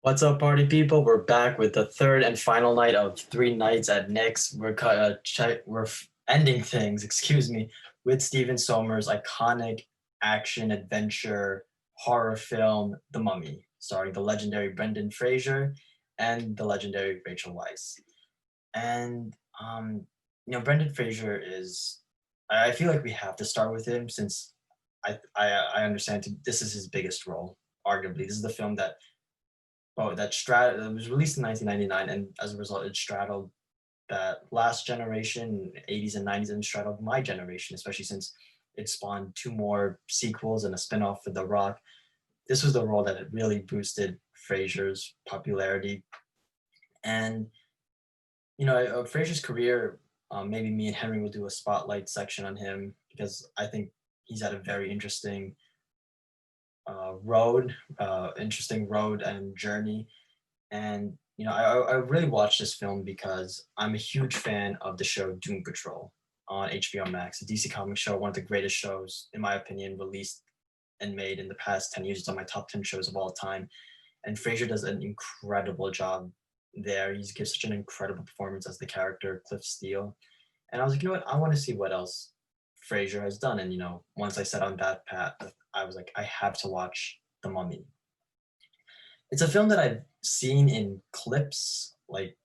What's up, party people? We're back with the third and final night of Three Nights at Nick's. We're ending things, excuse me, with Steven Sommers' iconic action adventure horror film, The Mummy, starring the legendary Brendan Fraser and the legendary Rachel Weisz. And Brendan Fraser is. I feel like we have to start with him since I understand this is his biggest role. Arguably, this is the film that it was released in 1999, and as a result it straddled that last generation, 80s and 90s, and straddled my generation, especially since it spawned two more sequels and a spin-off for The Rock. This was the role that had really boosted Fraser's popularity. And Fraser's career, maybe me and Henry will do a spotlight section on him because I think he's had a very interesting road and journey. And I really watched this film because I'm a huge fan of the show Doom Patrol on HBO Max, a DC Comics show, one of the greatest shows, in my opinion, released and made in the past 10 years. It's on my top 10 shows of all time. And Fraser does an incredible job there. He gives such an incredible performance as the character Cliff Steele. And I was like, you know what? I want to see what else Fraser has done. And once I set on that path, I was like, I have to watch The Mummy. It's a film that I've seen in clips, like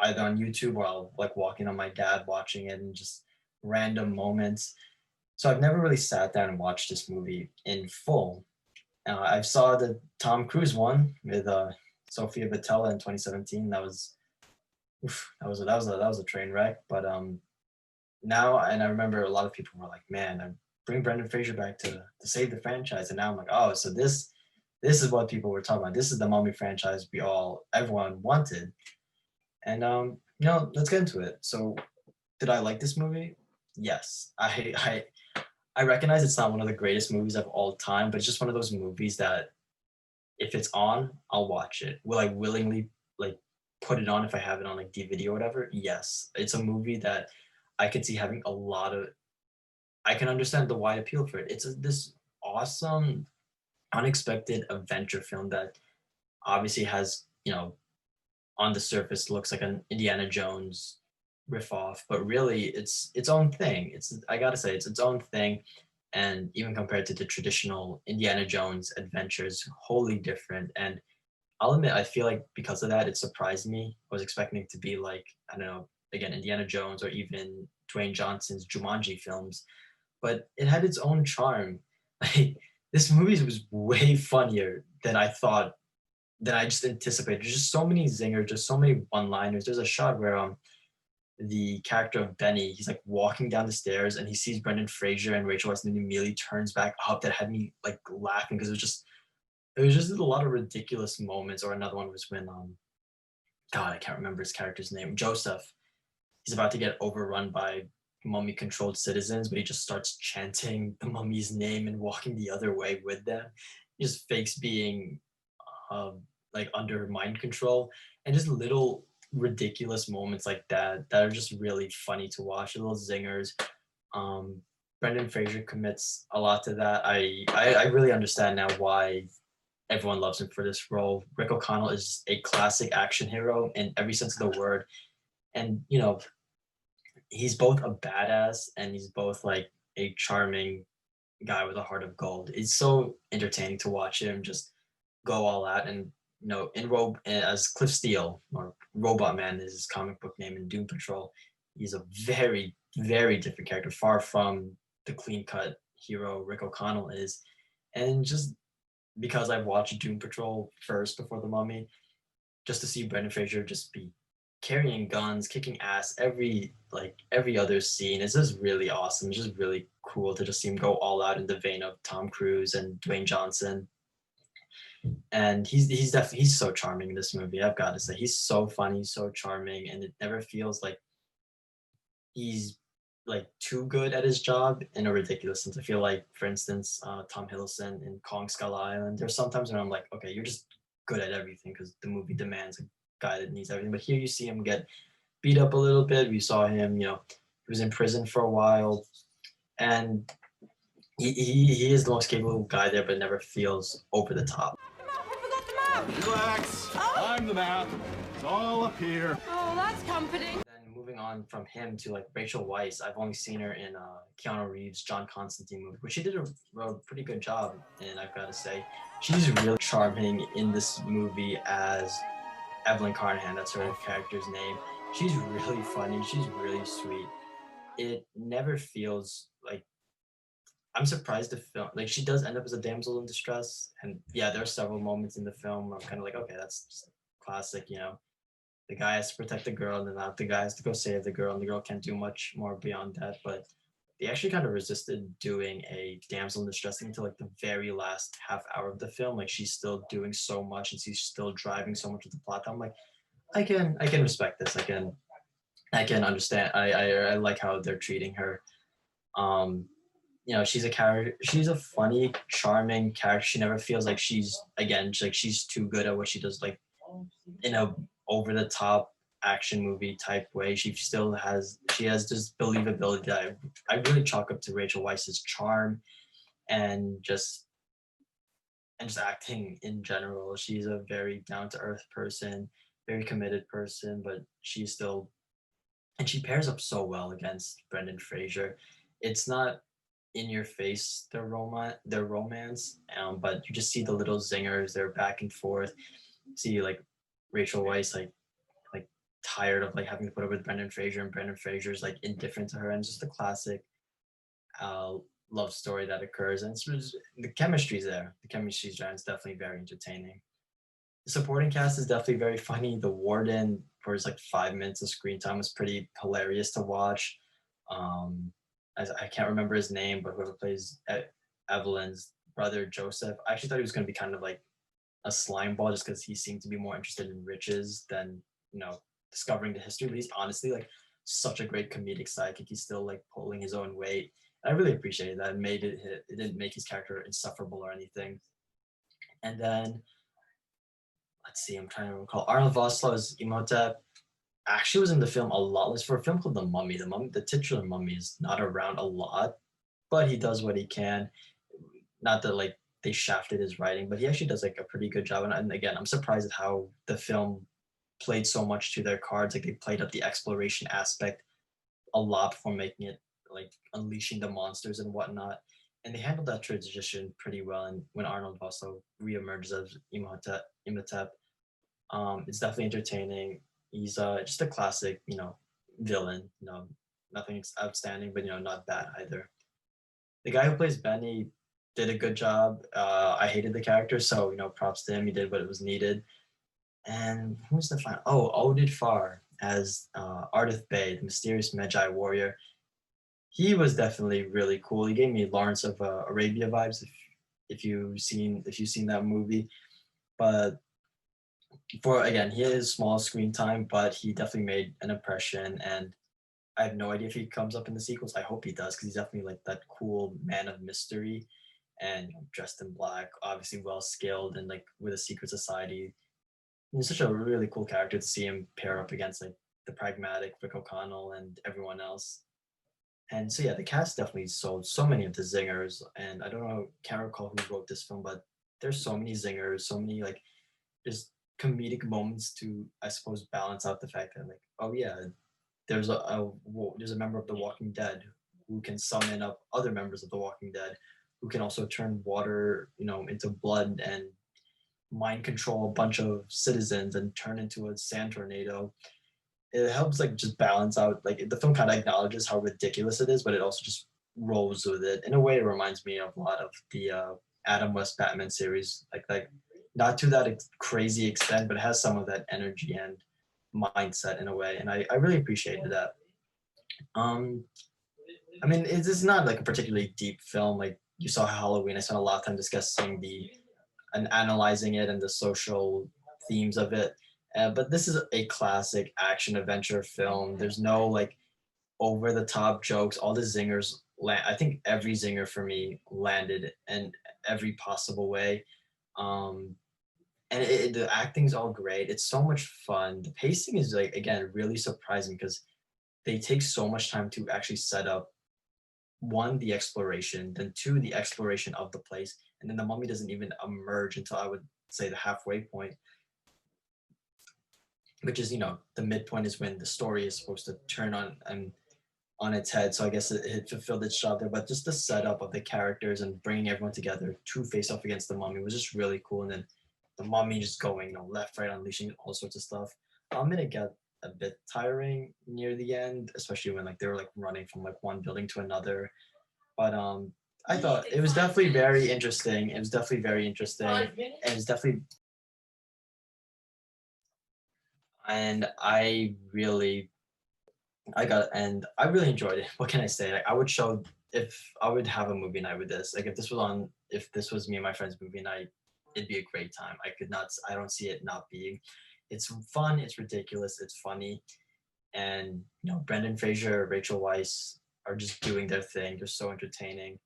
either on YouTube or I'll like walking on my dad watching it and just random moments. So I've never really sat down and watched this movie in full. I saw the Tom Cruise one with Sofia Boutella in 2017. That was a train wreck. But now, and I remember a lot of people were like, "Man, I bring Brendan Fraser back to save the franchise." And now I'm like, "Oh, so this is what people were talking about. This is the Mummy franchise everyone wanted." And let's get into it. So, did I like this movie? Yes. I recognize it's not one of the greatest movies of all time, but it's just one of those movies that if it's on, I'll watch it. Will I willingly like put it on if I have it on like DVD or whatever? Yes. It's a movie that I could see having a lot of. I can understand the wide appeal for it. This awesome, unexpected adventure film that obviously has on the surface looks like an Indiana Jones riff off, but really it's its own thing. I gotta say it's its own thing, and even compared to the traditional Indiana Jones adventures, wholly different. And I'll admit, I feel like because of that, it surprised me. I was expecting it to be like I don't know, again Indiana Jones or even Dwayne Johnson's Jumanji films, but it had its own charm. Like this movie was way funnier than I thought than I just anticipated. There's just so many zingers, just so many one-liners. There's a shot where the character of Benny, he's like walking down the stairs and he sees Brendan Fraser and Rachel Weisz and then immediately turns back up. That had me like laughing because it was just a lot of ridiculous moments. Or another one was when God, I can't remember his character's name. Joseph. He's about to get overrun by mummy controlled citizens, but he just starts chanting the mummy's name and walking the other way with them. He just fakes being like under mind control, and just little ridiculous moments like that are just really funny to watch. Little zingers. Um, Brendan Fraser commits a lot to that. I really understand now why everyone loves him for this role. Rick O'Connell is a classic action hero in every sense of the word, and he's both a badass and he's both like a charming guy with a heart of gold. It's so entertaining to watch him just go all out. And as Cliff Steele, or Robot Man is his comic book name in Doom Patrol, he's a very very different character, far from the clean cut hero Rick O'Connell is. And just because I've watched Doom Patrol first before The Mummy, just to see Brendan Fraser just be carrying guns, kicking ass every other scene is just really awesome. It's just really cool to just see him go all out in the vein of Tom Cruise and Dwayne Johnson. And he's so charming in this movie. I've got to say, he's so funny, so charming, and it never feels like he's like too good at his job in a ridiculous sense. I feel like, for instance, Tom Hiddleston in Kong Skull Island. There's sometimes when I'm like, okay, you're just good at everything because the movie demands a guy that needs everything. But here you see him get beat up a little bit. We saw him, he was in prison for a while, and he is the most capable guy there, but never feels over the top. Relax. I'm the map. It's all up here. Oh, that's comforting. Then moving on from him to like Rachel Weisz, I've only seen her in Keanu Reeves' John Constantine movie, which she did a pretty good job in, I've got to say. She's really charming in this movie as Evelyn Carnahan, that's her character's name. She's really funny, she's really sweet. It never feels like, I'm surprised the film, like she does end up as a damsel in distress, and yeah, there are several moments in the film where I'm kind of like, okay, that's just classic, you know, the guy has to protect the girl, and then the guy has to go save the girl, and the girl can't do much more beyond that. But they actually kind of resisted doing a damsel in distress thing until like the very last half hour of the film. Like she's still doing so much, and she's still driving so much of the plot. I'm like, I can respect this. I can understand. I like how they're treating her. Um, you know, she's a character. She's a funny, charming character. She never feels like she's again like she's too good at what she does. Like in a over the top action movie type way. She has this believability that I really chalk up to Rachel Weisz's charm and just acting in general. She's a very down to earth person, very committed person, but she's still and she pairs up so well against Brendan Fraser. It's not in your face their romance, but you just see the little zingers. They're back and forth. See like Rachel Weisz like tired of like having to put up with Brendan Fraser, and Brendan Fraser's like indifferent to her, and just a classic uh, love story that occurs. And the chemistry's there. The chemistry's there. And it's definitely very entertaining. The supporting cast is definitely very funny. The warden for his like 5 minutes of screen time was pretty hilarious to watch. Um, I can't remember his name, but whoever plays Evelyn's brother Joseph, I actually thought he was going to be kind of like a slime ball just because he seemed to be more interested in riches than discovering the history. But he's honestly like such a great comedic sidekick. He's still like pulling his own weight. I really appreciated that. It didn't make his character insufferable or anything. And then let's see, I'm trying to recall. Arnold Vosloo as Imhotep actually was in the film a lot less for a film called The Mummy. The titular mummy is not around a lot, but he does what he can. Not that like they shafted his writing, but he actually does like a pretty good job. And again, I'm surprised at how the film played so much to their cards. Like they played up the exploration aspect a lot before making it like unleashing the monsters and whatnot. And they handled that transition pretty well. And when Arnold also reemerges as Imhotep, it's definitely entertaining. He's just a classic, villain. Nothing outstanding, but not bad either. The guy who plays Benny did a good job. I hated the character, so props to him. He did what it was needed. And who's the final? Oh, Oded Farr as Ardith Bey, the mysterious Medjay warrior. He was definitely really cool. He gave me Lawrence of Arabia vibes. If you've seen that movie, but for again, he has small screen time, but he definitely made an impression. And I have no idea if he comes up in the sequels. I hope he does because he's definitely like that cool man of mystery and dressed in black, obviously well skilled and like with a secret society. He's such a really cool character to see him pair up against like the pragmatic Rick O'Connell and everyone else. And so yeah, the cast definitely sold so many of the zingers. And I don't know, can't recall who wrote this film, but there's so many zingers, so many like just comedic moments to I suppose balance out the fact that like, oh yeah, there's a member of the Walking Dead who can summon up other members of the Walking Dead, who can also turn water, into blood and mind control a bunch of citizens and turn into a sand tornado. It helps like just balance out like the film kind of acknowledges how ridiculous it is, but it also just rolls with it. In a way, it reminds me of a lot of the Adam West Batman series, like not to that crazy extent, but it has some of that energy and mindset in a way, and I really appreciated that. Um, I mean, it's not like a particularly deep film. Like you saw Halloween, I spent a lot of time discussing and analyzing it and the social themes of it. But this is a classic action adventure film. There's no like over the top jokes. All the zingers land. I think every zinger for me landed in every possible way. Um, and the acting's all great. It's so much fun. The pacing is like again really surprising because they take so much time to actually set up one, the exploration, then two, the exploration of the place, and then the mummy doesn't even emerge until I would say the halfway point, which is, the midpoint is when the story is supposed to turn on its head. So I guess it fulfilled its job there. But just the setup of the characters and bringing everyone together to face off against the mummy was just really cool. And then the mummy just going, left, right, unleashing all sorts of stuff. I'm gonna get a bit tiring near the end, especially when like they were like running from like one building to another. But I thought it was definitely very interesting. It was definitely very interesting. And it's definitely, and I really enjoyed it. What can I say? Like, I would show if I would have a movie night with this. Like if this was me and my friends' movie night, it'd be a great time. I don't see it not being. It's fun. It's ridiculous. It's funny, and Brendan Fraser, Rachel Weisz are just doing their thing. They're so entertaining,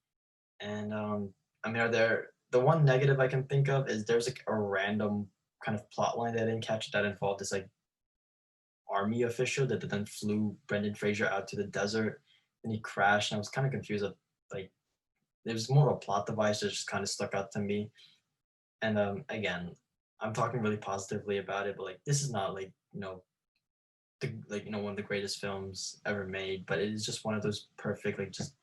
and I mean, the one negative I can think of is there's like a random kind of plot line that I didn't catch that involved this like army official that then flew Brendan Fraser out to the desert and he crashed. And I was kind of confused of like it was more of a plot device that just kind of stuck out to me. And again, I'm talking really positively about it, but like this is not like one of the greatest films ever made, but it is just one of those perfect like just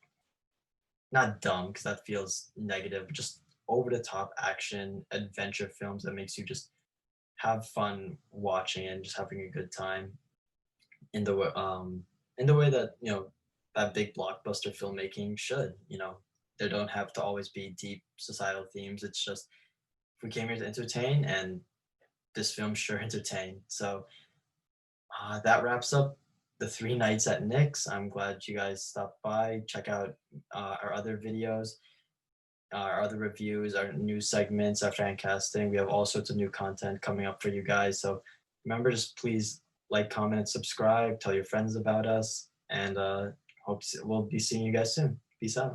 not dumb because that feels negative, but just over the top action adventure films that makes you just have fun watching and just having a good time in the way that that big blockbuster filmmaking should. There don't have to always be deep societal themes. It's just we came here to entertain, and this film sure entertained. So that wraps up the 3 nights at Nick's. I'm glad you guys stopped by. Check out our other videos, our other reviews, our new segments after casting. We have all sorts of new content coming up for you guys. So remember, just please like, comment, and subscribe. Tell your friends about us, and we'll be seeing you guys soon. Peace out.